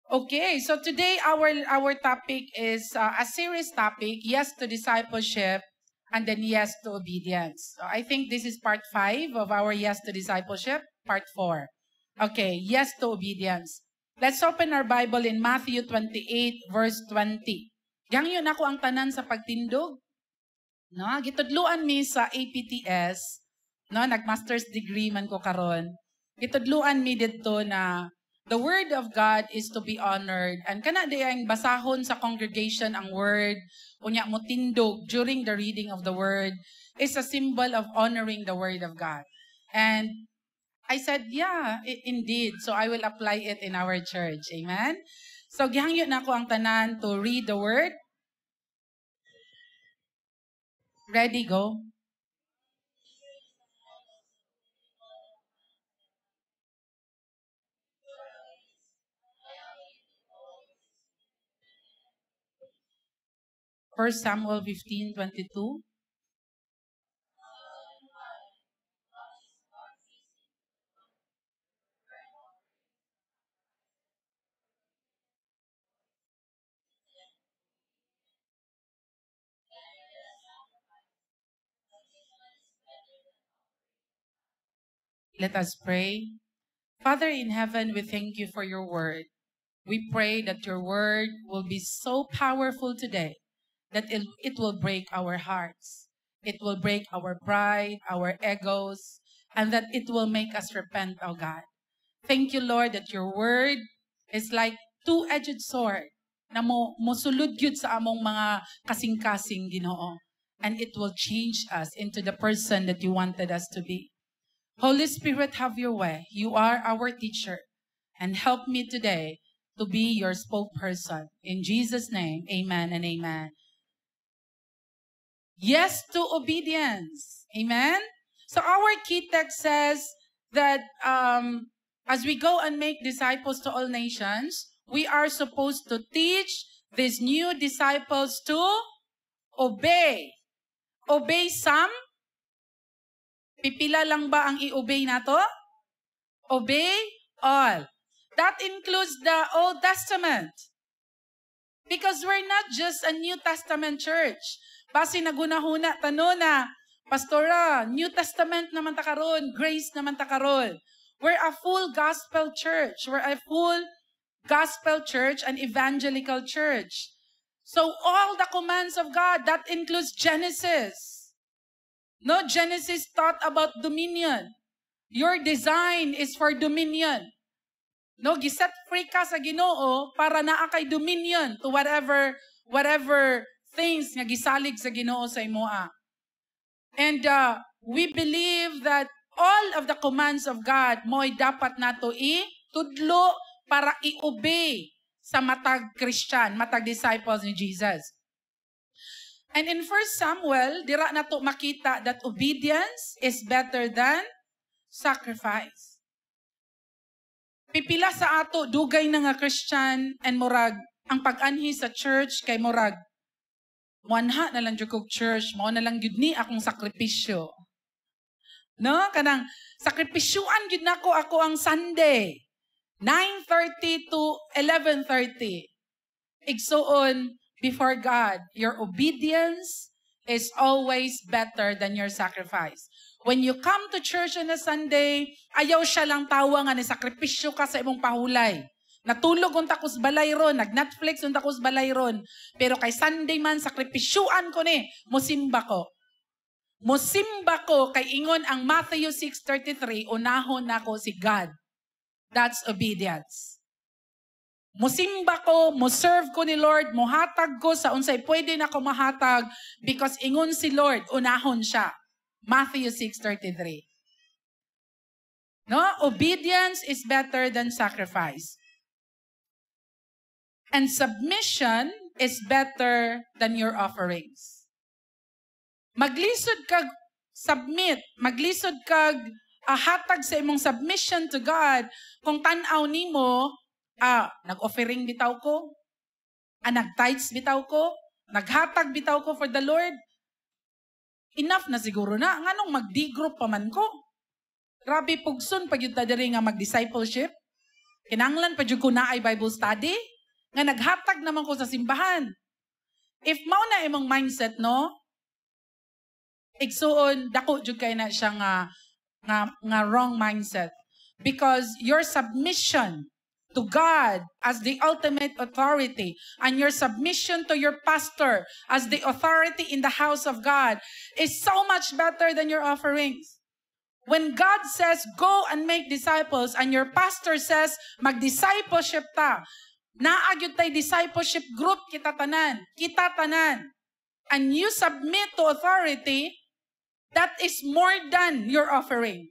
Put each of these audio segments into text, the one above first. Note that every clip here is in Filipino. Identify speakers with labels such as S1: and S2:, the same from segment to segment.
S1: Okay, so today our topic is a serious topic, yes to discipleship, and then yes to obedience. So I think this is part 5 of our yes to discipleship, part 4. Okay, yes to obedience. Let's open our Bible in Matthew 28, verse 20. Gangyon ako ang tanan sa pagtindog. No, gitudluan mi sa APTS, no, nag-master's degree man ko karon. Gitudluan mi didto na the word of God is to be honored. And kana diyang basahon sa congregation ang word, unya mo tindog during the reading of the word, is a symbol of honoring the word of God. And I said, yeah, indeed. So I will apply it in our church. Amen? So gihangyo na ko ang tanan to read the word. Ready, go. First Samuel 15:22. Let us pray. Father in heaven, we thank you for your word. We pray that your word will be so powerful today that it will break our hearts. It will break our pride, our egos, and that it will make us repent, oh God. Thank you, Lord, that your word is like two-edged sword na mosulod gyud sa among mga kasing-kasing, Ginoo. And it will change us into the person that you wanted us to be. Holy Spirit, have your way. You are our teacher. And help me today to be your spokesperson. In Jesus' name, amen and amen. Yes to obedience. Amen? So our key text says that as we go and make disciples to all nations, we are supposed to teach these new disciples to obey. Obey some. Pipila lang ba ang i-obey nato? Obey all. That includes the Old Testament. Because we're not just a New Testament church. Basi nagunahuna tano na, Pastora, New Testament naman ta karon, grace naman ta karon. We're a full gospel church. We're a full gospel church and evangelical church. So all the commands of God, that includes Genesis. No, Genesis taught about dominion. Your design is for dominion. No, giset free ka sa Ginoo para naa kay dominion to whatever things nga gisalig sa Ginoo sa imoa. And we believe that all of the commands of God mo'y dapat nato itudlo para i-obey sa matag Christian, matag disciples ni Jesus. And in 1 Samuel, dira nato makita that obedience is better than sacrifice. Pipila sa ato, dugay na nga Christian, and murag, ang pag-anhi sa church kay murag, muanha na lang jud kog church, mao na lang gyud ni akong sakripisyo. No? Kanang, sakripisyuan gyud nako ako ang Sunday. 9:30 to 11:30. Igsuon, before God, your obedience is always better than your sacrifice. When you come to church on a Sunday, ayaw siya lang tawa nga ni sakripisyo ka sa imong pahulay. Natulog unta kus balay ron, nag-Netflix unta kus balay ron. Pero kay Sunday man, sakripisyuan ko ni, musimba ko. Musimba ko kay ingon ang Matthew 6:33, unahon nako si God. That's obedience. Musimba ko, muserve ko ni Lord, muhatag ko sa unsay pwede na ko mahatag because ingon si Lord, unahon siya. Matthew 6:33. No? Obedience is better than sacrifice. And submission is better than your offerings. Maglisod kag submit, maglisod kag hatag sa imong submission to God kung tan-aw nimo, nag-offering bitaw ko, nag-tithes bitaw ko, naghatag bitaw ko for the Lord. Enough na siguro na. Nganong mag-D-group pa man ko? Grabe pugson pag yung tadari nga mag-discipleship. Kinanglan pa jud ko na ay Bible study nga naghatag naman ko sa simbahan. If mao na imong mindset, no? Igsuon dako jud kay na siya nga wrong mindset. Because your submission to God as the ultimate authority and your submission to your pastor as the authority in the house of God is so much better than your offerings. When God says, go and make disciples, and your pastor says, mag-discipleship ta, naagyod tay discipleship group kita tanan, and you submit to authority, that is more than your offering.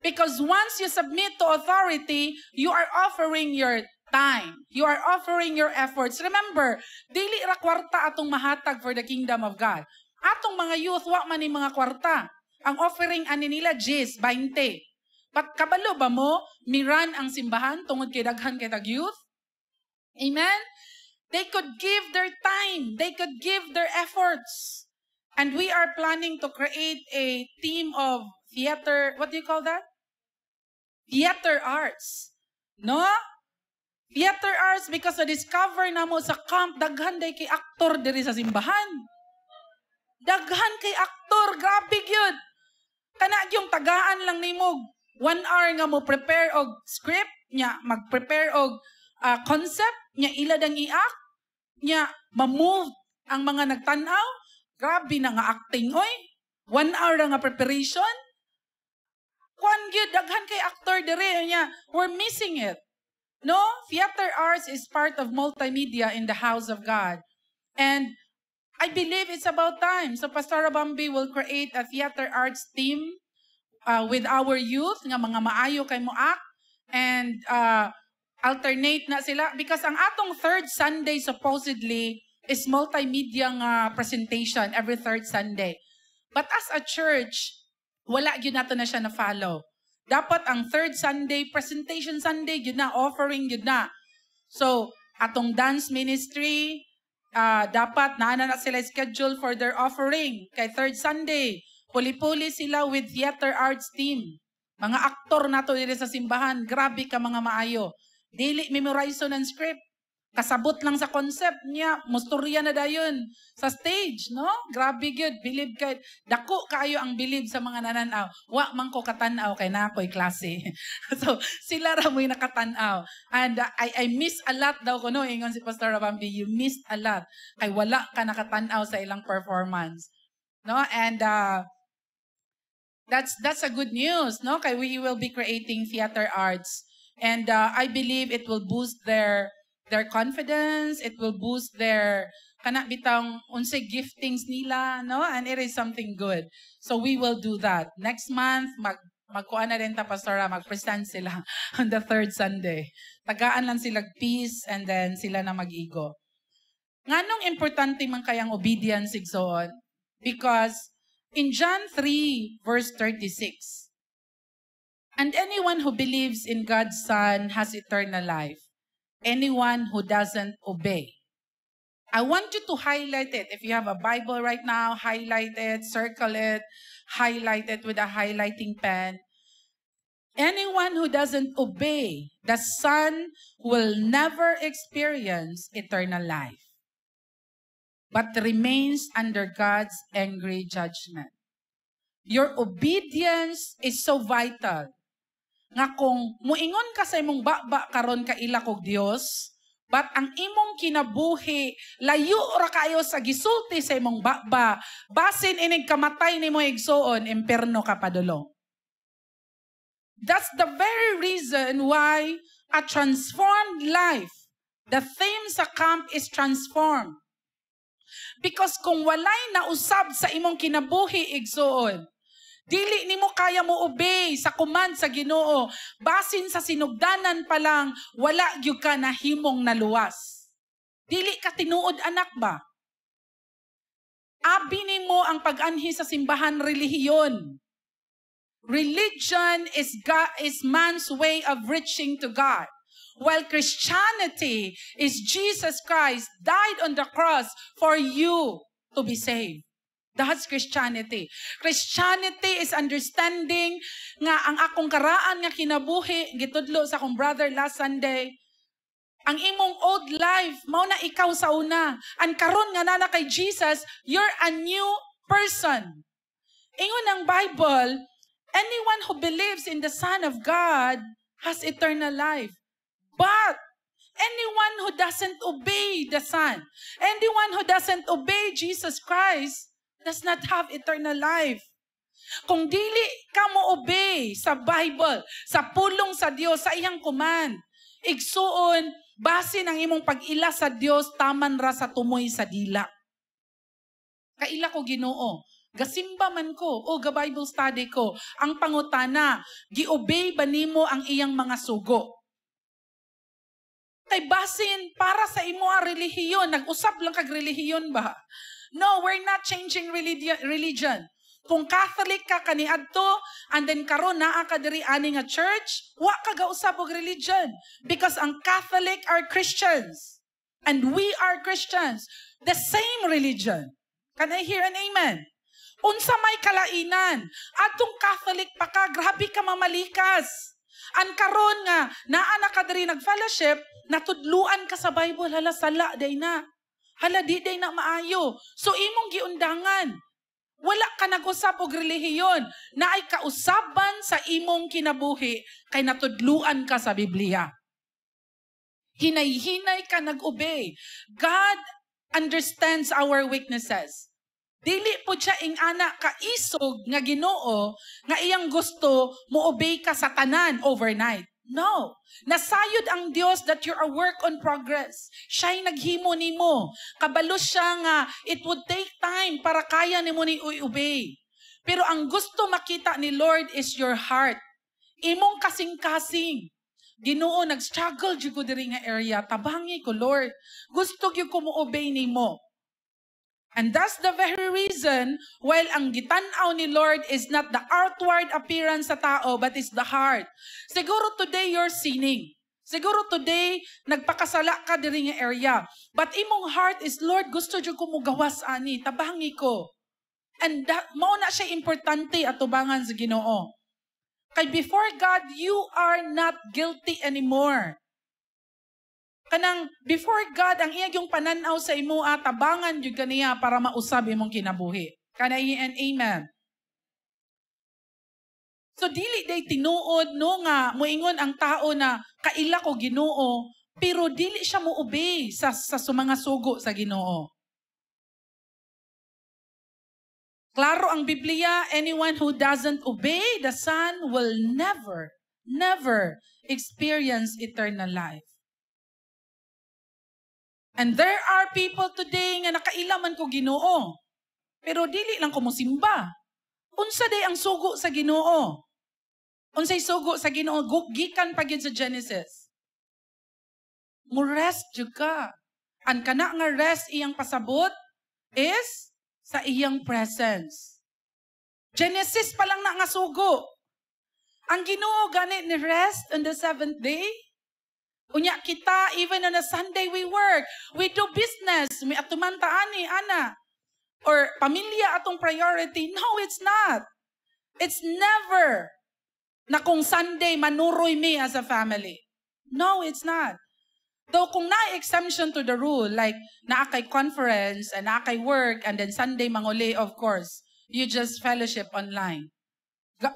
S1: Because once you submit to authority, you are offering your time. You are offering your efforts. Remember, dili ra kwarta atong mahatag for the kingdom of God. Atong mga youth, wa man ni mga kwarta. Ang offering ani nila, 10, 20. But kabalo ba mo, miran ang simbahan tungod kay daghan kay tag youth? Amen? They could give their time. They could give their efforts. And we are planning to create a team of theater, what do you call that? Theater arts. No? Theater arts because na-discover na mo sa camp, daghan day kay aktor diri sa simbahan. Daghan kay aktor, grabe yun. Kana yung tagaan lang ni mo, 1 hour nga mo prepare og script, nya mag-prepare og concept, nya ila dang i-act, nya ma-move ang mga nagtanaw. Grabe na nga acting, oy. 1 hour nga preparation. Kwan gyud daghan kay actor diri nya, we're missing it. No, theater arts is part of multimedia in the house of God. And I believe it's about time. So Pastor Abambi will create a theater arts team with our youth, nga mga maayo kay mo act, and alternate na sila. Because ang atong third Sunday supposedly is multimedia nga presentation every third Sunday. But as a church, wala yun nato na siya na-follow. Dapat ang third Sunday, presentation Sunday, yun na, offering yun na. So, atong dance ministry, dapat naana na sila schedule for their offering. Kay third Sunday, puli-puli sila with theater arts team. Mga aktor nato dito sa simbahan, grabe ka mga maayo. Dili memorize ng script. Kasabot lang sa concept niya, musturya na dayon sa stage, no? Grabe good, believe kay dako kayo ang believe sa mga nananaw. Wa man ko katanaw kay na ako'y klase. So, sila ra mo'y nakatanaw. And I miss a lot daw ko, no? Ingon si Pastor Abambi, you missed a lot. Kay wala ka nakatanaw sa ilang performance. No? And that's a good news, no? Kay we will be creating theater arts. And I believe it will boost their confidence, it will boost their kana bitang unsay giftings nila, no? And it is something good. So we will do that. Next month, magkuan na rin ta, Pastora, mag-present sila on the third Sunday. Tagaan lang sila peace and then sila na mag-igo. Nganong importante man kayang obedience igsoon? Because in John 3, verse 36, and anyone who believes in God's Son has eternal life. Anyone who doesn't obey. I want you to highlight it. If you have a Bible right now, highlight it, circle it, highlight it with a highlighting pen. Anyone who doesn't obey the Son will never experience eternal life, but remains under God's angry judgment. Your obedience is so vital. Nga kung muingon ka sa imong baba karon ka ila kog Dios, but ang imong kinabuhi layo ra kayo sa gisulti sa imong baba, basin inig kamatay nimo igsuon, imperno ka padulong. That's the very reason why a transformed life, the theme sa camp is transformed. Because kung walay nausab sa imong kinabuhi igsuon, dili nimo kaya mo obey sa command sa Ginoo. Basin sa sinugdanan pa lang, wala gyud ka nahimong naluwas. Dili ka tinuod anak ba? Abi nimo ang pag-anhi sa simbahan relihiyon. Religion is man's way of reaching to God. While Christianity is Jesus Christ died on the cross for you to be saved. That's Christianity. Christianity is understanding nga ang akong karaan nga kinabuhi, gitudlo sa akong brother last Sunday, ang imong old life, mao na ikaw sa una. Ang karon nga nana kay Jesus, you're a new person. Ingon ang Bible, anyone who believes in the Son of God has eternal life. But anyone who doesn't obey the Son, anyone who doesn't obey Jesus Christ, does not have eternal life. Kung dili ka mo obey sa Bible, sa pulong sa Dios, sa iyang command, igsuon, base ng imong pag-ila sa Dios, taman ra sa tumoy sa dila. Kaila ko Ginoo, gasimba man ko, o ga-Bible study ko, ang pangutana, gi-obey ba nimo ang iyang mga sugo? Kay basin, para sa imo ang relihiyon, nag-usap lang kag relihiyon ba? No, we're not changing religion. Kung Catholic ka kaniadto, and then karon naa ka diri ani nga church, wa ka gausab og religion. Because ang Catholic are Christians. And we are Christians. The same religion. Can I hear an amen? Unsa may kalainan. Atong Catholic pa ka, grabe ka mamalikas. Ang karon nga, naa na ka diri nag-fellowship, natudluan ka sa Bible, hala sala, day na. Hala, di day na maayo. So, imong giundangan. Wala ka nag-usap og relihiyon na ay kausaban sa imong kinabuhi kay natudluan ka sa Biblia. Hinay-hinay ka nag-obey. God understands our weaknesses. Dili po siya ing anak kaisog nga Ginoo nga iyang gusto mo-obey ka sa tanan overnight. No. Nasayod ang Dios that you're a work on progress. Siya'y naghimo nimo. Kabalo siya nga it would take time para kaya nimo ni obey. Pero ang gusto makita ni Lord is your heart. Imong kasing-kasing. Ginoo, nag-struggle jud ko diri nga area. Tabangi ko, Lord. Gusto gyud ko mo-obey nimo. And that's the very reason while ang gitanaw ni Lord is not the outward appearance sa tao, but it's the heart. Siguro today you're sinning. Siguro today, nagpakasala ka diri nga area. But imong heart is, Lord, gusto dyan ko mo gawas ani, tabangi ko. And that, mao na siya importante at tubangan sa Ginoo. Kay before God, you are not guilty anymore. Kanang before God, ang iyang pananaw sa imo tabangan jud kaniya para mausab imong kinabuhi. Kanay and amen. So dili day tinuod no nga moingon ang tao na kaila ko Ginoo, pero dili siya mo obey sa mga sugo sa Ginoo. Klaro ang Biblia, anyone who doesn't obey the Son will never experience eternal life. And there are people today nga nakailaman ko Ginoo. Pero dili lang ko mosimba. Unsa day ang sugo sa Ginoo? Unsay sugo sa Ginoo? Gikan pa gyud sa Genesis. Mo rest jud ka. An kana nga rest iyang pasabot is sa iyang presence. Genesis pa lang na nga sugo. Ang Ginoo gani ni rest on the seventh day. Unya kita, even on a Sunday we work, we do business, may atumanta ani, ana. Or pamilya atong priority. No, it's not. It's never na kung Sunday manuroy me as a family. No, it's not. Though kung na-exemption to the rule, like naakay conference and naakay work and then Sunday manguli, of course, you just fellowship online.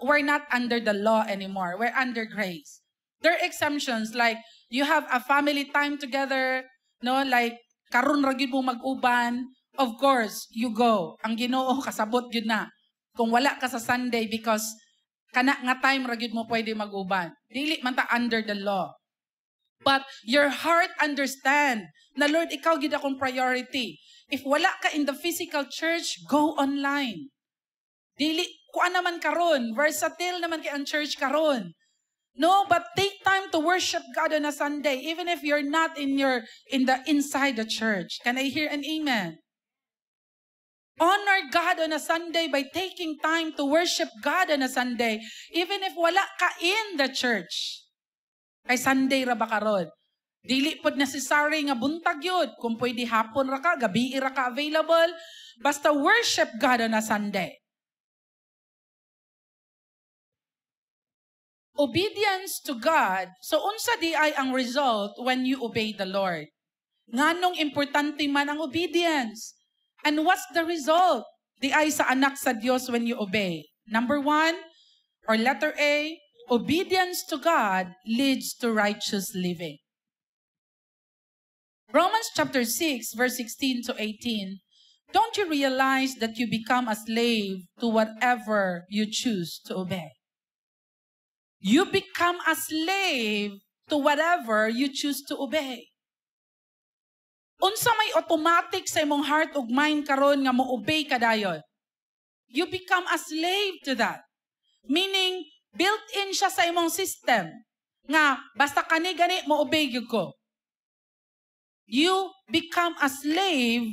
S1: We're not under the law anymore. We're under grace. There are exemptions like you have a family time together, no? Like, karon ra gyud mo mag-uban, of course, you go. Ang Ginoo kasabot gyud na. Kung wala ka sa Sunday because kana nga time ra gyud mo pwede mag-uban. Dili man ta under the law. But your heart understand na Lord, ikaw gyud akong priority. If wala ka in the physical church, go online. Dili kuan naman karon, versatile naman kay ang church karon. No, but take time to worship God on a Sunday, even if you're not inside the church. Can I hear an amen? Honor God on a Sunday by taking time to worship God on a Sunday, even if wala ka in the church. Kay Sunday ra ba karon? Dili pod necessary nga buntag yun. Kung pwede hapon ra ka, gabi ra ka available. Basta worship God on a Sunday. Obedience to God. So unsa di ay ang result when you obey the Lord? Nganong importante man ang obedience? And what's the result? Di ay sa anak sa Dios when you obey. Number 1, or letter A, obedience to God leads to righteous living. Romans chapter 6, verse 16 to 18. Don't you realize that you become a slave to whatever you choose to obey? You become a slave to whatever you choose to obey. Unsa may automatic sa imong heart ug mind karon nga mo-obey kadayon? You become a slave to that. Meaning, built-in siya sa imong system. Nga, basta kani-gani mo-obey gyud ko. You become a slave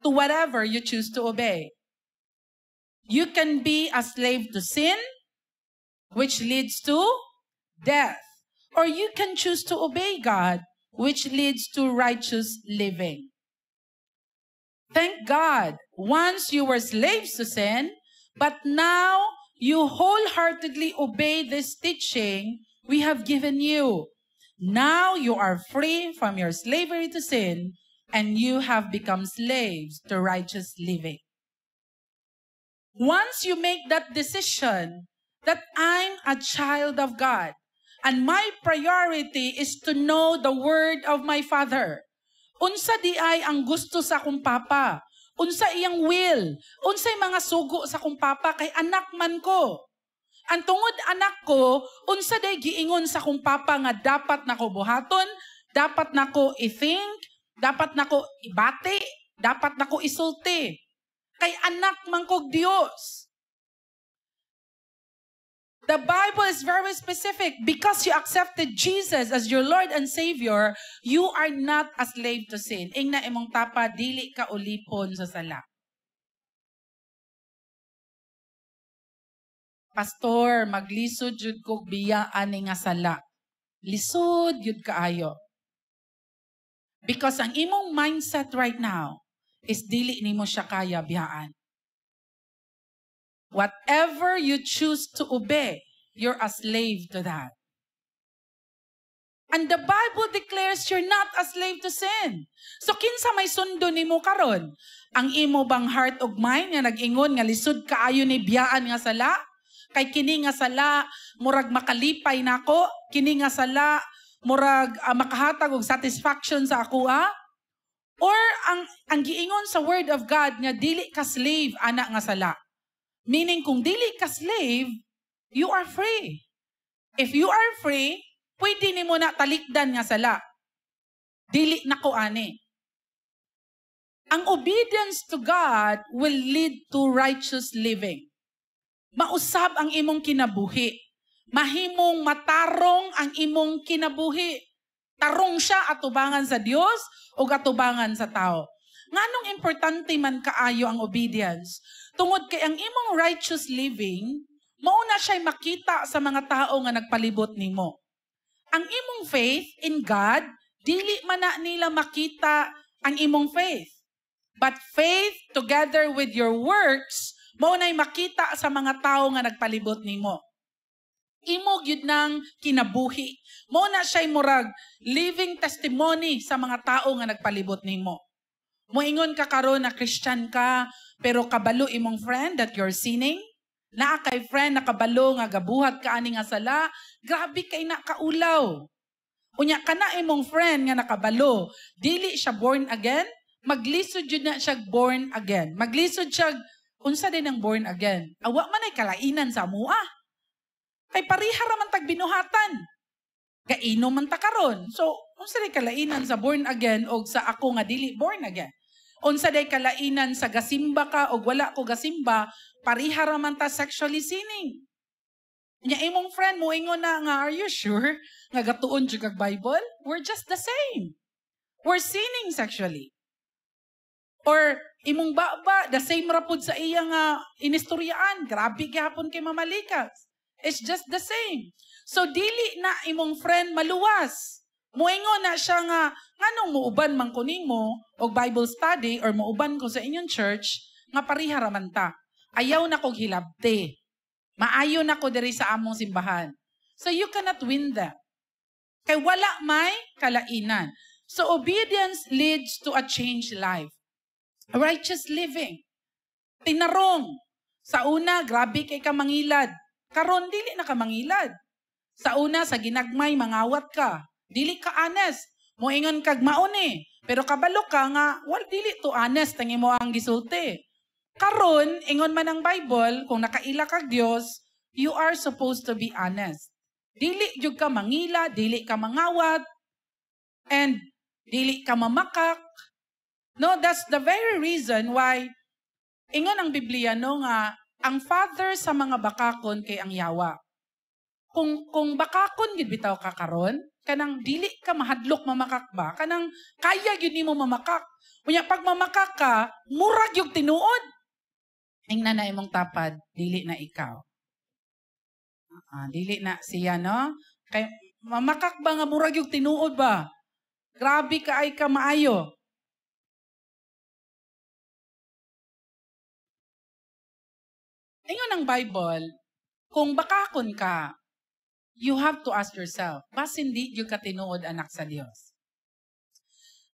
S1: to whatever you choose to obey. You can be a slave to sin, which leads to death. Or you can choose to obey God, which leads to righteous living. Thank God, once you were slaves to sin, but now you wholeheartedly obey this teaching we have given you. Now you are free from your slavery to sin, and you have become slaves to righteous living. Once you make that decision that I'm a child of God, and my priority is to know the word of my Father. Unsa di ay ang gusto sa akong papa? Unsa iyang will? Unsay mga sugo sa akong papa kay anak man ko? Ang tungod anak ko, unsa day giingon sa akong papa nga dapat nako buhaton, dapat nako i-think, dapat nako ibati, dapat nako isulti. Kay anak man kog Dios. The Bible is very specific. Because you accepted Jesus as your Lord and Savior, you are not a slave to sin. Ingna imong tapa, dili ka ulipon sa sala. Pastor, maglisod jud kog biyaan ni nga sala. Lisod jud kaayo. Because ang imong mindset right now is dili nimo siya kaya biyaan. Whatever you choose to obey, you're a slave to that. And the Bible declares you're not a slave to sin. So kinsa may sundo nimo karon? Ang imo bang heart ug mind nga nag-ingon nga lisod kaayo ni biyaan nga sala? Kay kini nga sala murag makalipay nako, kini nga sala murag makahatag og satisfaction sa ako Or ang giingon sa word of God nga dili ka slave ana nga sala. Meaning kung dili ka slave, you are free. If you are free, pwede nimo na talikdan nga sala. Dili nako ani. Ang obedience to God will lead to righteous living. Mausab ang imong kinabuhi. Mahimong matarong ang imong kinabuhi. Tarong siya atubangan sa Dios o atubangan sa tao. Nganong importante man kaayo ang obedience? Tungod kay ang imong righteous living, mauna siya'y makita sa mga tao nga nagpalibot nimo. Ang imong faith in God, dili man na nila makita ang imong faith. But faith together with your works, maunay makita sa mga tao nga nagpalibot nimo. Imo gyud nang kinabuhi. Mauna siya'y murag living testimony sa mga tao nga nagpalibot nimo. Moingon ka karon na Christian ka, pero kabalo imong friend that you're sinning? Naa kay friend na kabalo nga gabuhat ka ani nga sala, grabe kay na kaulaw. Unya kana imong friend nga nakabalo, dili siya born again, maglisod jud na siya born again. Maglisod siya unsa din ang born again? Awa man ay kalainan sa mua. Kay pariha ra man tag binuhatan. Kainom man ta karon. So, unsa day kalainan sa born again o sa ako nga dili born again? Unsa day kalainan sa gasimba ka o wala ko gasimba, pariha ra man ta sexually sinning. Nya imong friend mo ingon na nga, are you sure nga gatuon jud kag Bible? We're just the same. We're sinning sexually. Or imong baba, the same rapod sa iya nga inistoryaan. Grabe gyapon kay mamalikas. It's just the same. So dili na imong friend maluwas. Muingon na siya nga, nganong muuban man ko nimo og Bible study or muuban ko sa inyong church, nga pariha raman ta. Ayaw na kog hilabte. Maayo na ko diri sa among simbahan. So you cannot win them. Kay wala may kalainan. So obedience leads to a changed life. A righteous living. Tinarong. Sa una, grabe kay ka mangilad. Karon dili na ka mangilad. Sa una, sa ginagmay, mangawat ka. Dili ka honest. Moingon kag mauni. Pero kabalo ka nga, dili to honest. Tangi mo ang gisulti. Karon, ingon man ang Bible, kung nakaila kag Dios, you are supposed to be honest. Dili jud ka mangila, dili ka mangawat, and dili ka mamakak. No, that's the very reason why, ingon ang Biblia, no, nga, ang father sa mga bakakon kay ang yawa. Kung bakakon gid bitaw ka karon, kanang dili ka mahadlok mamakak ba, kanang kaya gyud nimo mamakak. Unya pag mamakak ka, murag yung tinuod. Ingnan na imong tapad, dili na ikaw. Dili na siya, no? Kay mamakak ba nga murag yung tinuod ba? Grabe ka ay ka maayo. Ingon ang Bible, kung bakakon ka, you have to ask yourself, bas hindi yung katinuod anak sa Dios?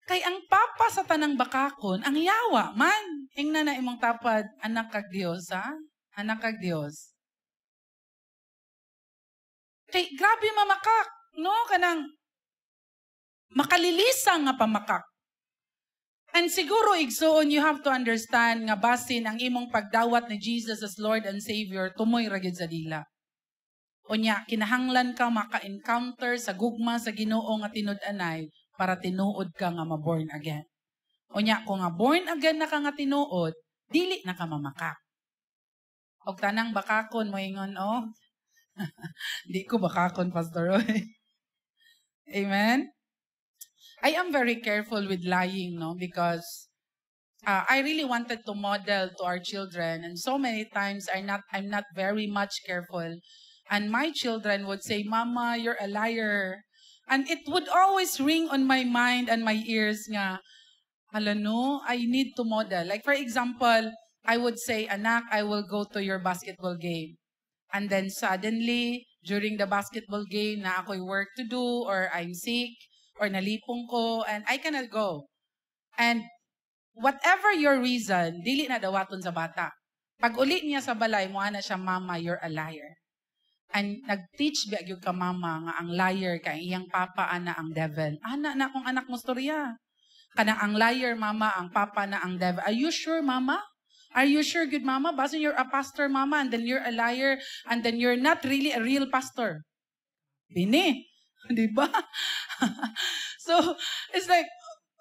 S1: Kay ang papa sa tanang bakakon, ang yawa man. Ingnan na imong tapad, anak kag Dios, ha? Anak kag Dios. Kay grabe mamakak, no? Kanang makalilisang nga pamakak. And siguro, igsoon, you have to understand nga basin ang imong pagdawat ni Jesus as Lord and Savior, tumoy ragid sa dila. Unya, kinahanglan ka maka-encounter sa gugma sa Ginoo nga tinud-anay para tinuod ka nga ma-born again. Unya, kung nga born again na ka nga tinuod, dili na ka mamakak. Og tanang bakakon mo ingon, oh, di ko bakakon, Pastor Roy. Amen? I am very careful with lying, no? Because I really wanted to model to our children, and so many times I'm not very much careful. And my children would say, "Mama, you're a liar." And it would always ring on my mind and my ears nga, hala no, I need to model. Like for example, I would say, "Anak, I will go to your basketball game." And then suddenly, during the basketball game na ako'y work to do, or I'm sick, or nalipong ko, and I cannot go. And whatever your reason, dili na dawaton sa bata. Pag uli niya sa balay, muha na siya, "Mama, you're a liar." And nag-teach ba yung ka mama nga ang liar ka, iyang papa ana ang devil. Ana na akong anak mo storya. Kanang ang liar mama, ang papa na ang devil. Are you sure, mama? Are you sure, good mama? Basta you're a pastor, mama, and then you're a liar, and then you're not really a real pastor. Bini. Di ba? So, it's like,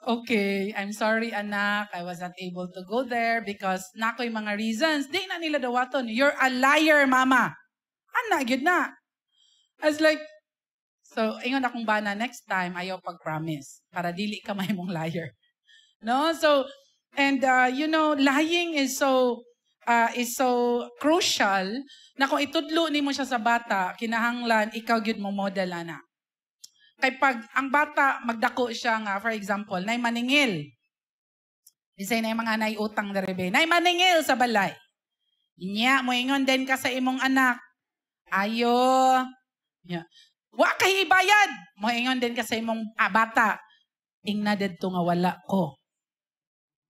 S1: okay, I'm sorry, anak. I was not able to go there because nakoy mga reasons. Di na nila dawaton. You're a liar, mama. Anak, yun na. I was like, so, ingon akong bana, next time, ayaw pag-promise. Para dili ka may mong liar. No? So, and, lying is so crucial na kung itudlo ni mo siya sa bata, kinahanglan, ikaw gyud mo model, anak. Kay pag ang bata, magdako siya nga, for example, nay maningil. Isay na yung mga nay utang na rebe. Nay maningil sa balay. Inya, moingon din ka sa imong anak. Ayo. Yeah. Wa kay ibayad. Moingon din ka sa imong bata. Ingna dito nga wala ko.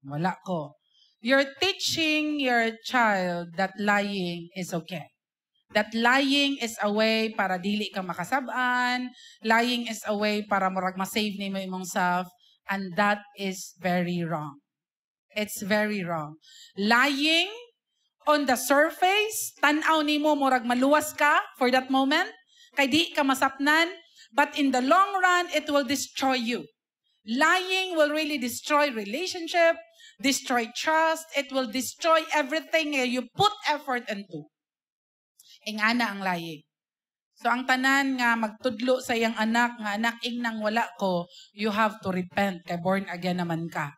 S1: Wala ko. You're teaching your child that lying is okay. That lying is a way para dili ka makasab-an. Lying is a way para murag ma-save ni mo imong self. And that is very wrong. It's very wrong. Lying on the surface, tanaw ni mo murag maluwas ka for that moment. Kay di ka masapnan. But in the long run, it will destroy you. Lying will really destroy relationship, destroy trust. It will destroy everything you put effort into. Ingana ang lying. So ang tanan nga magtudlo sa iyang anak, nga anak nang wala ko, you have to repent, kay born again naman ka.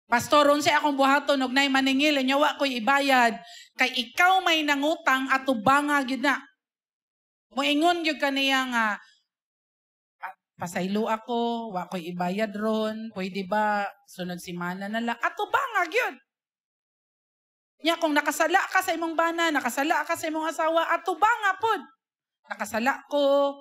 S1: Pastoron siya akong buhaton, og nay maningil, nyawa ko'y ibayad, kay ikaw may nangutang at ubanga gyud na. Moingon gyud kaniya nga, pasaylo ako, wa ko'y ibayad ron, pwede ba sunod simana na lang? Ato ba nga gyud? Nya kung nakasala ka sa imong bana, nakasala ka sa imong asawa, ato ba nga pod? Nakasala ko.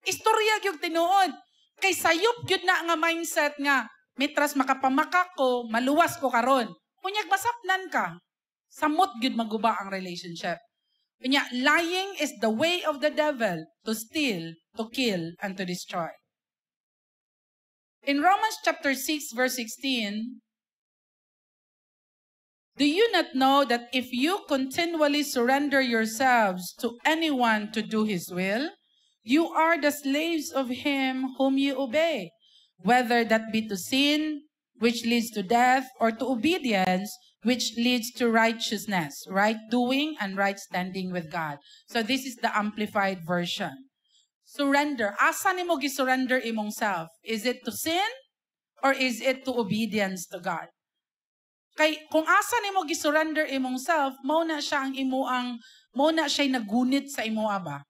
S1: Istorya gyud tinuod. Kay sayop gyud na nga mindset nga mitras makapamaka ko, maluwas ko karon. Unyag masapnan ka. Samot gyud maguba ang relationship. Unya, lying is the way of the devil to steal, to kill, and to destroy. In Romans chapter 6, verse 16, do you not know that if you continually surrender yourselves to anyone to do his will, you are the slaves of him whom you obey, whether that be to sin, which leads to death, or to obedience, which leads to righteousness, right doing, and right standing with God. So this is the amplified version. Surrender. Asa nimo gi-surrender imong self? Is it to sin or is it to obedience to God? Kay kung asa nimo gi-surrender imong self, mao na siya nagunit sa imo ba?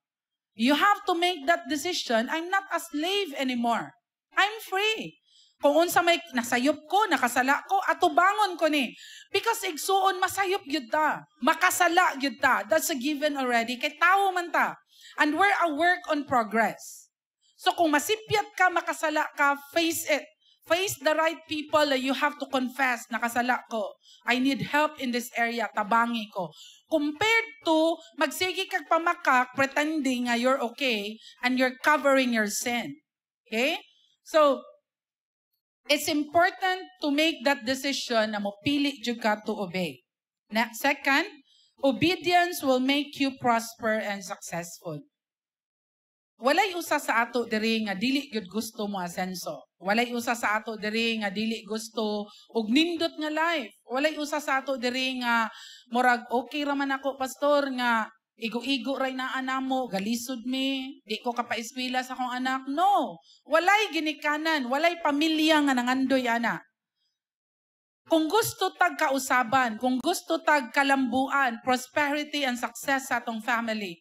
S1: You have to make that decision. I'm not a slave anymore. I'm free. Kung unsa may nasayop ko, nakasala ko, atubangon ko ni. Because igsuon masayop gyud ta. Makasala gyud ta. That's a given already. Kay tao man ta. And we're a work on progress. So kung masipyat ka, makasala ka, face it. Face the right people that you have to confess, nakasala ko. I need help in this area, tabangi ko. Compared to, magsige kag pamakak, pretending nga you're okay, and you're covering your sin. Okay? So, it's important to make that decision na mopili jud ka to obey. Second, obedience will make you prosper and successful. Walay usa sa ato diri nga dili gyud gusto mo asenso. Walay usa sa ato diri nga dili gusto og nindot nga life. Walay usa sa ato diri nga murag okay ra man ako pastor nga igo-igo ray na anamo, galisod mi, di ko kapaeskwela sa akong anak. No, walay ginikanan, walay pamilya nga nangandoy ana. Kung gusto tag kausaban, kung gusto tag kalambuan, prosperity and success sa atong family,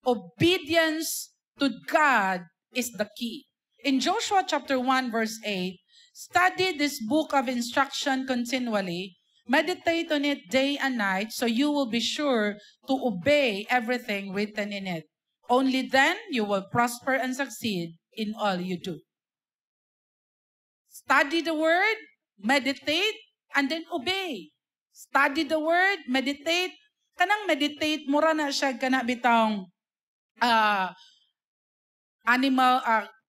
S1: obedience to God is the key. In Joshua chapter 1 verse 8, study this book of instruction continually, meditate on it day and night so you will be sure to obey everything written in it. Only then you will prosper and succeed in all you do. Study the word, meditate, and then obey. Study the word, meditate. Kanang meditate, mura na siya kana bitang animal,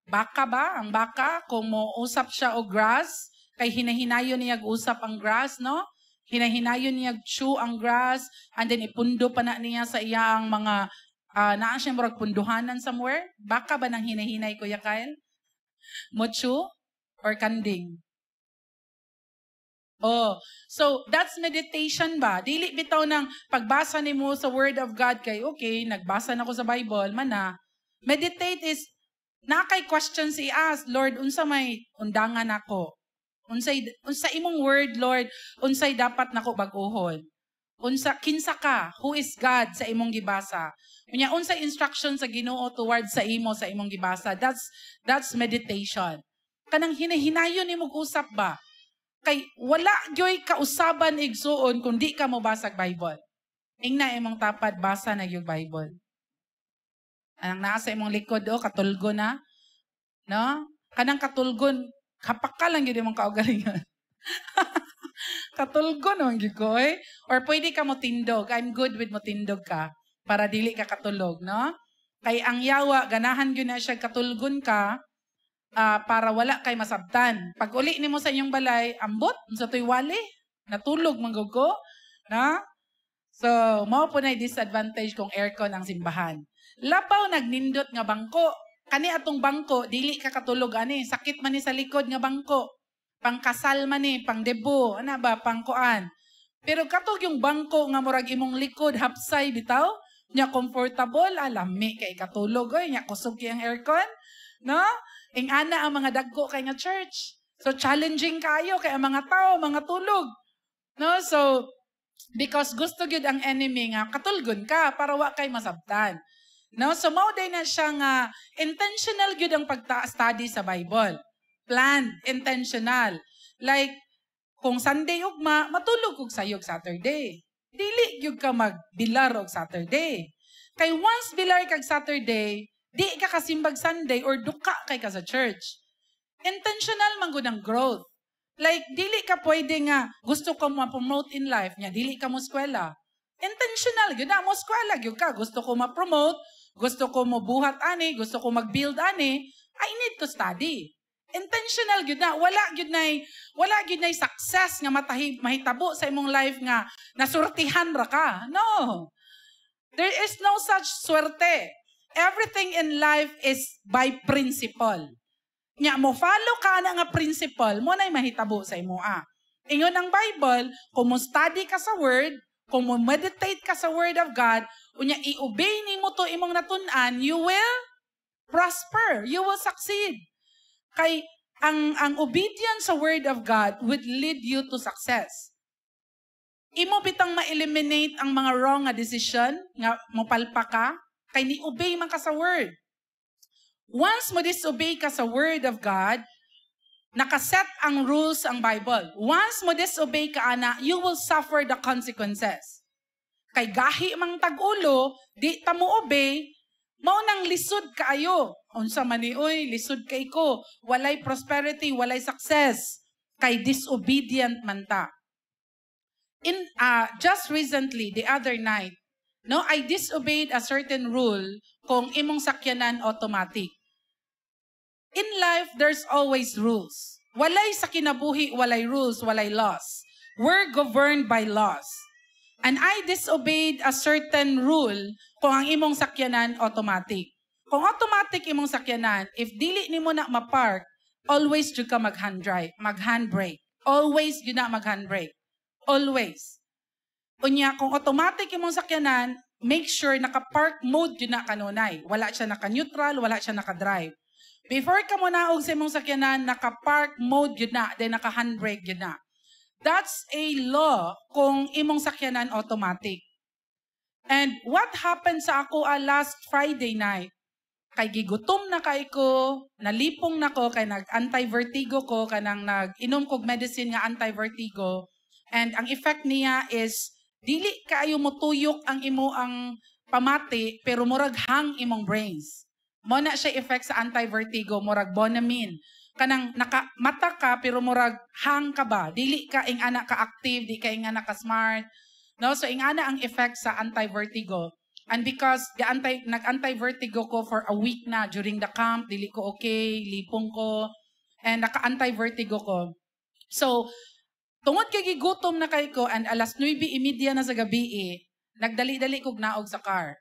S1: baka ba? Ang baka, kung mo-usap siya o grass, kay hinahinayon niya usap ang grass, no? Hinahinayon niya chew ang grass, and then ipundo pa na niya sa iyang mga, naan siya murag punduhanan somewhere? Baka ba nang hinahinay, Kuya Kyle? Mo chew or kanding? Oh, so that's meditation ba? Dili bitaw ng pagbasa nimo sa Word of God kay, okay, nagbasa na ko sa Bible, mana. Meditate is, nakay questions i-ask, Lord, unsa may undangan ako? Unsa imong word, Lord, unsay dapat nako bag-ohon? Kinsa ka? Who is God sa imong gibasa? Unya, unsay instruction sa Ginoo towards sa imong gibasa? That's meditation. Kanang hinahinayon nimo usap ba? Kay wala gyoy kausaban igsuon kung di ka mo basag Bible. Ingna imong tapad basa na yung Bible. Anang nasa imong likod katulgo na, no? Kanang katulgon, kapaka lang yun imong kaugalingon. Katulgo naman yun ko, eh? Or pwede ka mo tindog. I'm good with mo tindog ka para dili ka katulog, no? Kay ang yawa, ganahan yun na siya katulgon ka para wala kay masabtan. Pag uli ni mo sa inyong balay, ambot, sa to'y wali, natulog manggugo, no? So, mao po na disadvantage kung aircon ang simbahan. Labaw nagnindot nga bangko. Kani atong bangko, dili ka katulog ani, sakit man ni sa likod nga bangko. Pangkasal man ni, pang debo, ana ba, pangkuan. Pero katog yung bangko nga murag imong likod hapsay bitaw, nya comfortable, alami kay katulog oy, nya kusog kay ang aircon, no? Ing ana ang mga dagko kay nga church. So challenging kayo kay ang mga tao, mga tulog. No? So because gusto gyud ang enemy nga katulgon ka para wa kay masabtan. No? So, mauday na siya nga intentional gyud ang pagta-study sa Bible. Planned, intentional. Like, kung Sunday ugma, matulog kog sayog Saturday. Dili gyud ka magbilar og Saturday. Kay once bilar kag Saturday, di ka kasimbag Sunday or duka kay ka sa church. Intentional man gud ang growth. Like, dili ka pwede nga gusto ko ma-promote in life niya, dili ka mo eskwela. Intentional gyud na mo eskwela gyud ka. Gusto ko ma-promote, gusto ko mo buhat ani, gusto ko mag-build ani, I need to study. Intentional gyud na. Wala gyud nay success nga mahitabo sa imong life nga nasurtihan ra ka. No. There is no such swerte. Everything in life is by principle. Nya mo follow ka na nga principle mo nay mahitabo sa imoa. Ingon ang Bible, kung mo study ka sa word, kung mo meditate ka sa word of God, unya i-obey nimo to imong natun-an, you will prosper. You will succeed. Kay ang obedience sa word of God would lead you to success. Imo bitang ma-eliminate ang mga wrong nga decision nga mopalpa ka kay ni obey man ka sa word. Once mo disobey ka sa word of God, nakaset ang rules ang Bible. Once mo disobey ka ana, you will suffer the consequences. Kay gahi mang tag-ulo, di ta mo obey, mao nang lisod kaayo. Unsa man ni oy, lisod kay ko. Walay prosperity, walay success. Kay disobedient man ta. Just recently, the other night, no, I disobeyed a certain rule kung imong sakyanan automatic. In life, there's always rules. Walay sa kinabuhi, walay rules, walay laws. We're governed by laws. And I disobeyed a certain rule kung ang imong sakyanan automatic. Kung automatic imong sakyanan, if dili nimo na ma-park, always jud ka mag-handbrake. Always jud na mag-handbrake. Always. Unya, kung automatic imong sakyanan, make sure naka-park mode jud na kanunay. Wala siya naka-neutral, wala siya naka-drive. Before ka mo naog sa imong sakyanan, naka-park mode jud na, then naka-handbrake jud na. That's a law kung imong sakyanan automatic. And what happened sa ako last Friday night, kay gigutom na kay ko, nalipong na ko, kay nag-anti-vertigo ko, kanang nag-inom kog medicine nga anti-vertigo. And ang effect niya is, dili kaayo mo tuyok ang imo ang pamati, pero murag hang imong brains. Mo na siya effect sa anti-vertigo, murag Bonamine. Kanang nakamata ka, pero murag hang ka ba? Dili ka ing ana ka active, di ka ing ana ka smart. No? So ing ana ang effect sa anti-vertigo. And because nag-anti-vertigo ko for a week na during the camp, dili ko okay, lipong ko, and naka-anti-vertigo ko. So, tungod kay gigutom na kay ko, and alas 9:30 na sa gabi, nagdali-dali kog naog sa car.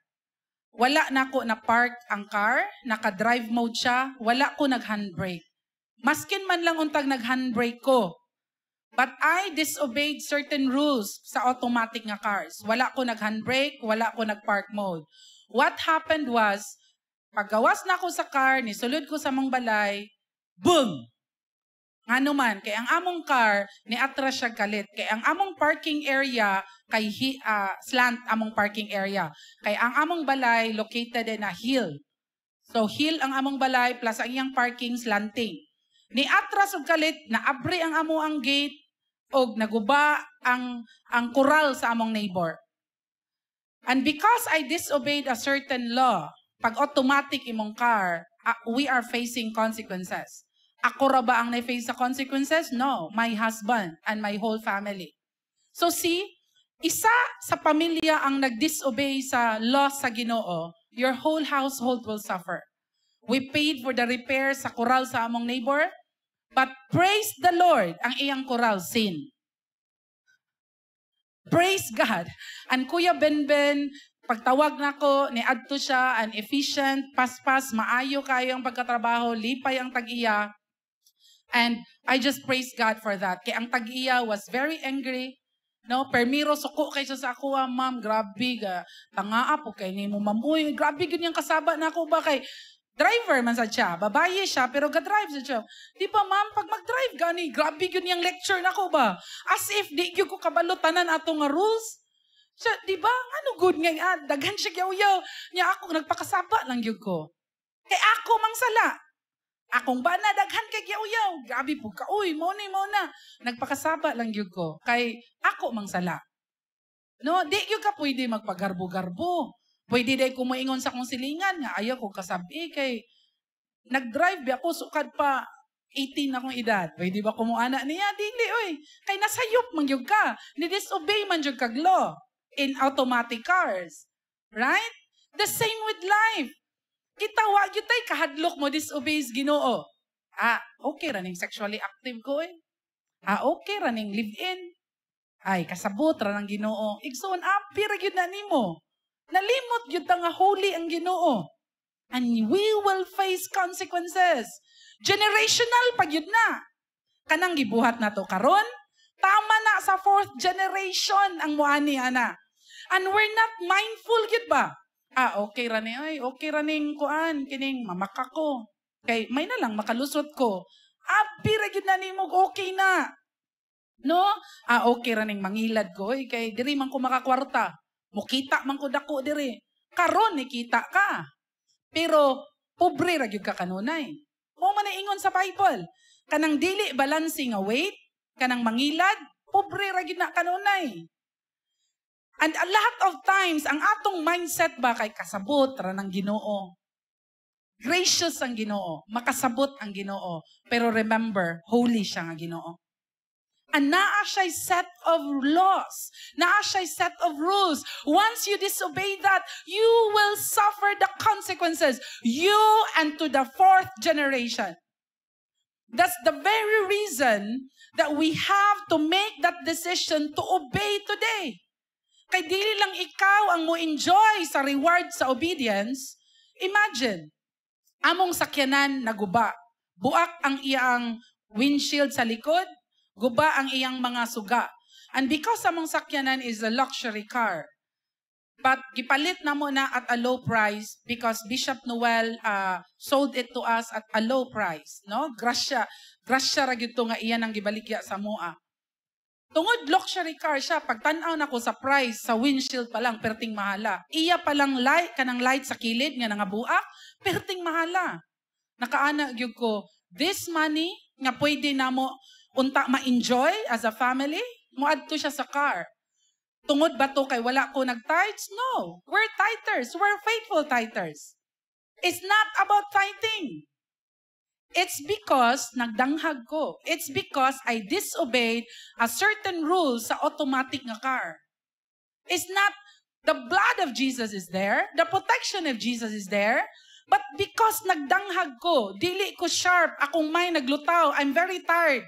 S1: Wala na ko na-park ang car, naka-drive mode siya, wala ko nag-handbrake. Maskin man lang untag nag-handbrake ko. But I disobeyed certain rules sa automatic nga cars. Wala ko nag-handbrake, wala ko nag-park mode. What happened was, paggawas na ako sa car, nisulod ko sa mong balay, boom! Ngano man, kay ang among car, niatras siya kalit. Kay ang among parking area, kay slant among parking area. Kay ang among balay, located in a hill. So hill ang among balay, plus ang iyang parking slanting. Niatras og kalit, naabri ang amo ang gate, og naguba ang kural sa among neighbor. And because I disobeyed a certain law, pag automatic imong car, we are facing consequences. Ako ra ba ang na-face sa consequences? No, my husband and my whole family. So see, isa sa pamilya ang nag-disobey sa law sa Ginoo, your whole household will suffer. We paid for the repair sa kural sa among neighbor, but praise the Lord, ang iyang kural sin. Praise God. And Kuya Benben, pagtawag na ko, niadto siya, an efficient, paspas, maayo kayo ang pagkatrabaho, lipay ang tag-iya. And I just praise God for that. Kaya ang tag-iya was very angry. No, permiro suko kay siya sa ako, ma'am, grabe ga. Tangaa po kay ni mo, ma'am. Uy, grabe ganyan kasaba na ako ba kay driver man sa siya. Babaye siya, pero ga-drive sa siya. Di ba, ma'am, pag mag-drive gani, grabe yun yung lecture na ko ba? As if di yun ko kabalutanan atong nga rules. So, di ba? Ano good nga, daghan siya yaw-yaw. Nya ako, nagpakasaba lang yun ko. Kay ako mang sala. Akong bana, daghan kay yaw-yaw. Grabe po ka, uy, mo na. Nagpakasaba lang yun ko. Kay ako mang sala. No, di yun ka pwede magpagarbo-garbo. Pwede day kumuingon sa kong silingan nga, ayaw ko kasabi kay nag-drive ako, sukad pa 18 na akong edad. Pwede ba kumuana niya? Dili, oy. Kay nasayop man yun ka. Ni-disobey man yun kag law in automatic cars. Right? The same with life. Kita, wag yun tayo kahadlok mo, disobeys Ginoo. Okay raning sexually active ko eh. Okay raning live-in. Ay, kasabot ranang Ginoo. Igsoon, pira yun na nimo. Nalimot yun nga holy ang Ginoo. And we will face consequences. Generational pag yun na. Kanang gibuhat na to karon, tama na sa 4th generation ang muani ana. And we're not mindful gid ba? Okay ra ni okay ra ning kuan kining mamaka ko. Kay may na lang makalusot ko. Pira gid na nimo okay na. No? Okay ra ning mangilad ko kay diri man ko makakwarta. Mukita man ko dako diri. Karon nikita ka. Pero pobre ra gyud ka kanunay. Mo man ingon sa Bible. Kanang dili balancing nga weight, kanang mangilad, pobre ra gyud na kanunay. And a lot of times ang atong mindset ba kay kasabot ra ng Ginoo. Gracious ang Ginoo, makasabot ang Ginoo. Pero remember, holy siya nga Ginoo. And naa siya'y set of laws. Naa siya'y set of rules. Once you disobey that, you will suffer the consequences. You and to the 4th generation. That's the very reason that we have to make that decision to obey today. Kay dili lang ikaw ang mo enjoy sa reward sa obedience. Imagine, among sakyanan naguba. Buak ang iyang windshield sa likod. Guba ang iyang mga suga. And because among sakyanan is a luxury car, but gipalit na mo na at a low price because Bishop Noel sold it to us at a low price. No? Grasya ra gyud to nga iyan ang gibaligya sa mua. Tungod luxury car siya, pagtan-aw na ko sa price, sa windshield pa lang, perting mahala. Iya pa lang light, kanang light sa kilid, nga nangabuak, perting mahala. Nakaana gyud ko, this money, nga pwede na mo, unta ma-enjoy as a family, muadto siya sa car. Tungod ba to kay wala ko nag-tithes? No. We're tithers. We're faithful tithers. It's not about tithing. It's because nagdanghag ko. It's because I disobeyed a certain rule sa automatic nga car. It's not the blood of Jesus is there. The protection of Jesus is there. But because nagdanghag ko, dili ko sharp, akong may naglutaw, I'm very tired.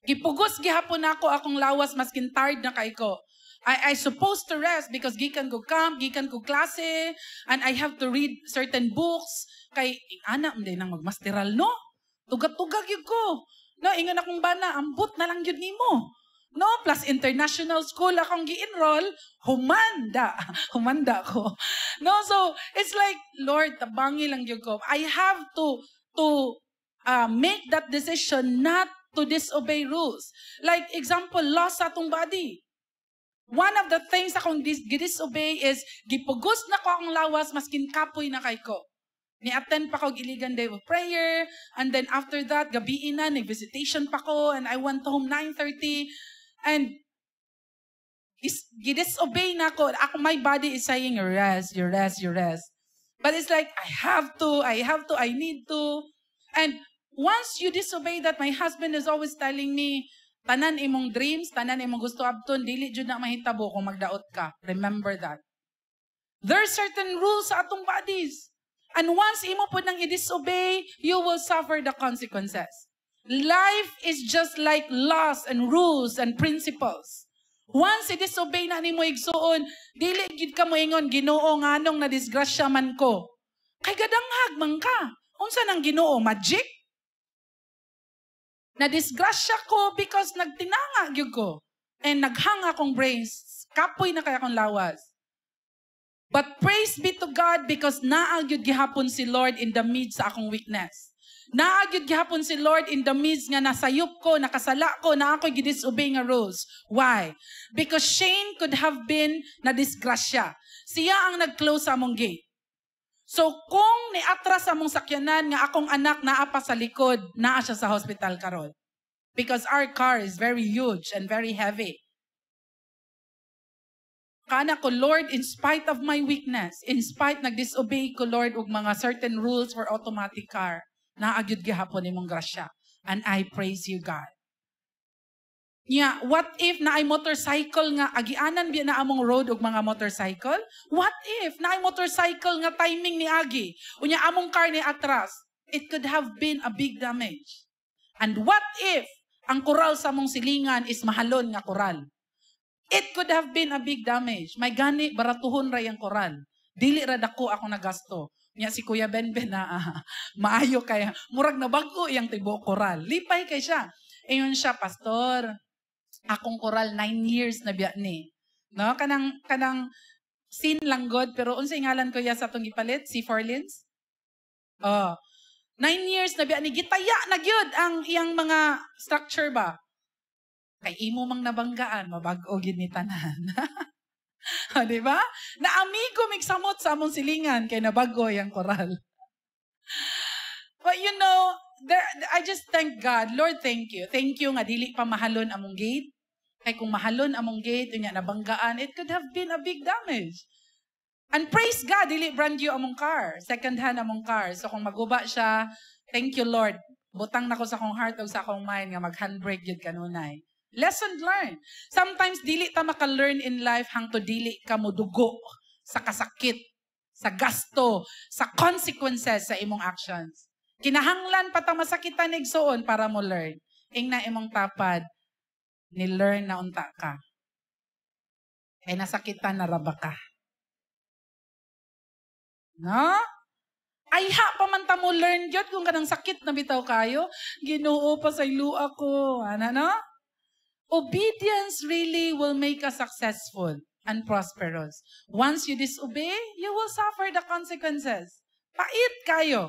S1: Gipugos gihapon ako akong lawas maskin tired na kay ko. I supposed to rest because gikan ko camp, gikan ko klase, and I have to read certain books. Kay ana hindi nang magmasteral no. Tugat-tugag yun ko. No, ingon akong bana, ambot na lang yun nimo. No, plus international school akong gi-enroll, humanda ko. No, so it's like Lord, tabangi lang yun ko. I have to make that decision not to disobey rules. Like example, loss sa atong body. One of the things akong disobey is gipugos na ko akong lawas maskin kapoy na kay ko. Ni-attend pa ko Iligan Day of Prayer, and then after that gabiin na nag-visitation pa ko, and I went home 9:30 and disobey na ko. My body is saying rest. But it's like I have to, I need to. And once you disobey that, my husband is always telling me, tanan imong dreams, tanan imong gusto abton, dili jud na mahitabo kung magdaot ka. Remember that. There are certain rules sa atong bodies. And once imo po nang i-disobey, you will suffer the consequences. Life is just like laws and rules and principles. Once i-disobey na nimo igsuon, dili gid ka moingon, Ginoo nganong na disgrasya man ko. Kay gadanghag man ka. Unsa nang Ginoo, magic? Na-disgrasya ko because nagtinanga gyud ko. And naghanga akong brains. Kapoy na kaya akong lawas. But praise be to God because naa gyud gihapon si Lord in the midst sa akong weakness. Naagyod gihapon si Lord in the midst nga nasayop ko, nakasala ko, na ako'y gidisobey nga rules. Why? Because Shane could have been na disgrasya. Siya ang nag-close sa among gate. So kung niatras sa among sakyanan nga akong anak naa pa sa likod, naa siya sa hospital karon. Because our car is very huge and very heavy. Kana ko, Lord, in spite of my weakness, in spite nag-disobey ko, Lord, og mga certain rules for automatic car, naagyod gihapon imong grasya. And I praise you, God. Yeah, what if na ay motorcycle nga, agianan biya na among road og mga motorcycle? What if na ay motorcycle nga timing ni agi? Unya among car ni atras? It could have been a big damage. And what if ang koral sa among silingan is mahalon nga koral? It could have been a big damage. May gani, baratuhon ra yung koral. Dili ra dako ako nagasto. Nya si Kuya Benben na maayo kaya. Murag na bago yung tibo koral. Lipay kay siya. Ayon siya, Pastor, akong koral 9 years na biya ni. No? Kanang sin lang god, pero unsay ngalan ko ya sa itong ipalit? Si Forlins? Oh. 9 years na biya ni. Gitaya na gyud ang iyang mga structure ba? Kay imo mang nabanggaan, mabag-o gid ni tanan. Di ba? Na amigo migsamot sa among silingan kay nabago yang koral. But you know, I just thank God. Lord, thank you. Thank you nga dili pa mahalon among gate. Kay kung mahalon among gate, unya nabanggaan, it could have been a big damage. And praise God, dili brand new among car. Second hand among car. So kung maguba siya, thank you Lord. Butang nako sa akong heart o sa akong mind nga mag-handbrake yun kanunay. Lesson learned. Sometimes dili ta maka-learn in life hangtod dili ka modugo sa kasakit, sa gasto, sa consequences sa imong actions. Kinahanglan pa ta masakitan igsoon para mo learn. Ingna imong tapad ni learn na unta ka. Kay nasakitan na raba ka. No? Ay ha pa man ta mo learn gyud kung kanang sakit na bitaw kayo. Ginoo pa sa ilua ko. Ano no? Obedience really will make us successful and prosperous. Once you disobey, you will suffer the consequences. Pait kayo.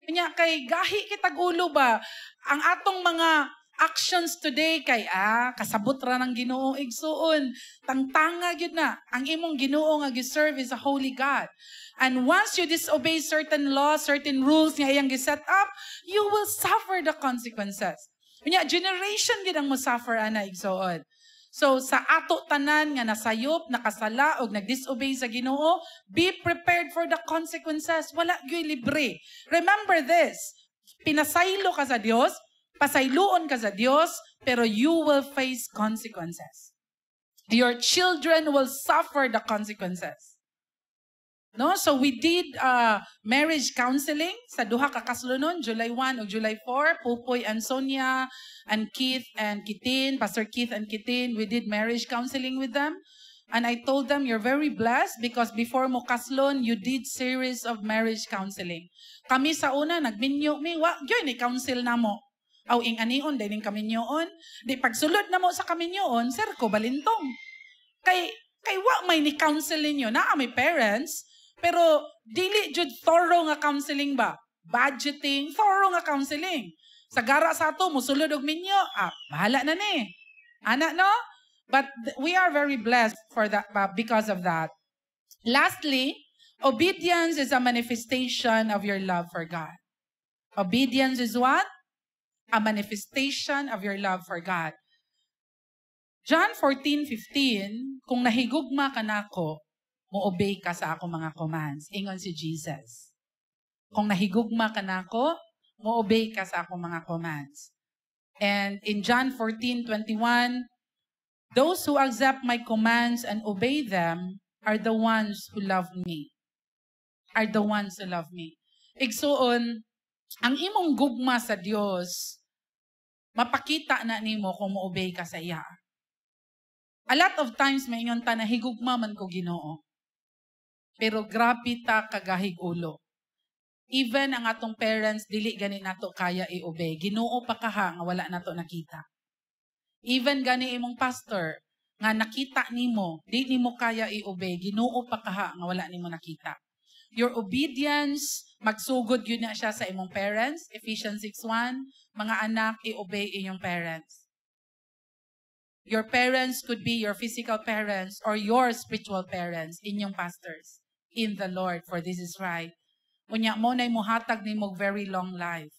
S1: Kanya kay gahi kitag ulo ba? Ang atong mga actions today kay kasabot ra ng Ginoo igsuon. Tangtanga gyud na. Ang imong Ginoo nga giserve is a holy God. And once you disobey certain laws, certain rules nga iyang gi-set up, you will suffer the consequences. Kanya, generation gid ang mo-suffer ana igsoon. So, sa ato tanan nga nasayop, nakasala, o nag-disobey sa Ginoo, be prepared for the consequences. Wala gyud libre. Remember this, pinasaylo ka sa Dios, pasayloon ka sa Dios, pero you will face consequences. Your children will suffer the consequences. No, so we did marriage counseling sa duha ka kaslunon, July 1 o July 4, Pupoy and Sonia and Keith and Kitin, Pastor Keith and Kitin, we did marriage counseling with them. And I told them, you're very blessed because before mo kaslon, you did series of marriage counseling. Kami sa una, nagminyo mi, yun, i-counsel na mo. Aw, ing anion, dining kaminyoon. Di pagsulod na mo sa kaminyoon, sir ko, balintong. Kay wa may ni-counsel ninyo, na may parents, pero dili jud thorough nga counseling ba? Budgeting, thorough nga counseling. Sa gara sa ato, musulod og minyo, bahala na ni. Ana, no? But we are very blessed for that because of that. Lastly, obedience is a manifestation of your love for God. Obedience is what? A manifestation of your love for God. John 14:15, kung nahigugma ka nako, mo-obey ka sa akong mga commands. Ingon si Jesus. Kung nahigugma ka nako, mo-obey ka sa akong mga commands. And in John 14:21, those who accept my commands and obey them are the ones who love me. Are the ones who love me. Igsuon, ang imong gugma sa Dios, mapakita na nimo kung mo-obey ka sa iya. A lot of times maingon ta na higugma man ko Ginoo. Pero grabe ta kagahig ulo. Even ang atong parents dili gani nato kaya i-obey. Ginoo pa kaha nga wala nato nakita. Even gani imong pastor nga nakita nimo, di nimo kaya i-obey. Ginoo pa kaha nga wala nimo nakita. Your obedience, magsugod yun na siya sa imong parents. Ephesians 6:1, mga anak, i-obey inyong parents. Your parents could be your physical parents or your spiritual parents, inyong pastors, in the Lord, for this is right. Unya mo na imuhatag ni mo very long life.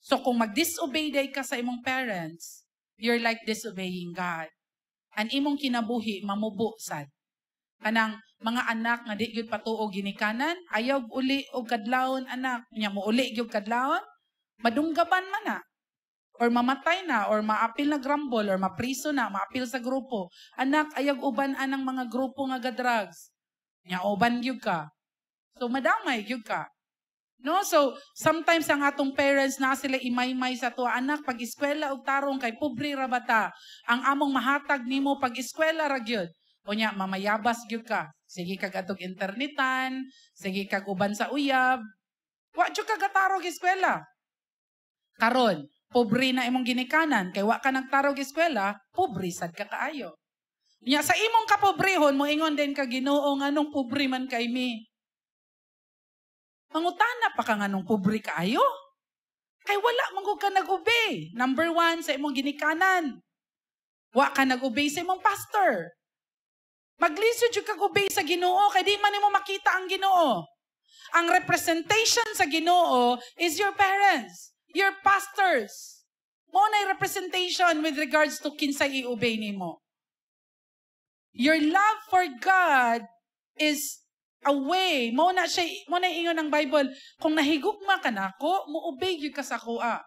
S1: So kung mag-disobey day ka sa imong parents, you're like disobeying God. Ang imong kinabuhi, mamubo sad. Kanang mga anak nga di gyud patuo ginikanan, ayaw uli og kadlawon anak, nya mo uli gyud kadlawon, madunggaban man na. Or mamatay na, or maapil na grumble, or mapriso na, maapil sa grupo. Anak, ayag uban anang mga grupo nga ga-drugs. Nya uban gyud ka. So madamay gyud ka. No, so sometimes ang atong parents na sila imaymay sa tuwa, anak pag eskwela og tarong kay pobre ra bata. Ang among mahatag nimo pag eskwela ra gyud. Unya mamayabas gyud ka. Sige kag atong internetan, sige kag uban sa uyab. Wa jud ka gatarog eskwela. Karon, pobre na imong ginikanan kay wa ka nagtarog eskwela, pobre sad ka kaayo. Unya sa imong kapobrehon moingon din ka Ginoo nganong pobre man kay mi. Mangutana pa ka nganong pobre kaayo? Kay wala man ka nag-obey. Number 1 sa imong ginikanan. Wa ka nag-obey sa imong pastor. Maglisod jud kag obey sa Ginoo kay di man nimo makita ang Ginoo. Ang representation sa Ginoo is your parents, your pastors. Mo na representation with regards to kinsay i-obey nimo. Your love for God is a way. Mo na ingon ng Bible, kung nahigugma ka nako, mo-obey gyud ka sa kuha.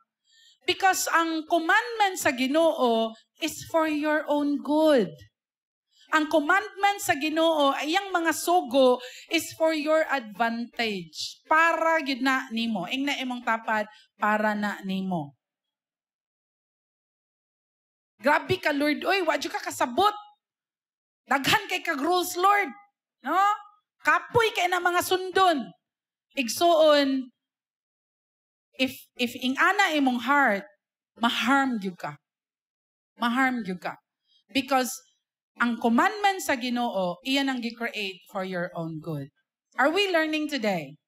S1: Because ang commandment sa Ginoo is for your own good. Ang commandment sa Ginoo, ayang mga sugo, is for your advantage. Para gyud na nimo. Ing na imong tapad, para na nimo. Grabe ka, Lord. Oy, wadyo ka kasabot. Daghan kay kag rules, Lord. No? Kapoy kay na mga sundon. Igsuon, if ing ana imong heart, ma-harm gyud ka. Ma-harm gyud ka. Because ang commandment sa Ginoo, iyan ang gi-create for your own good. Are we learning today?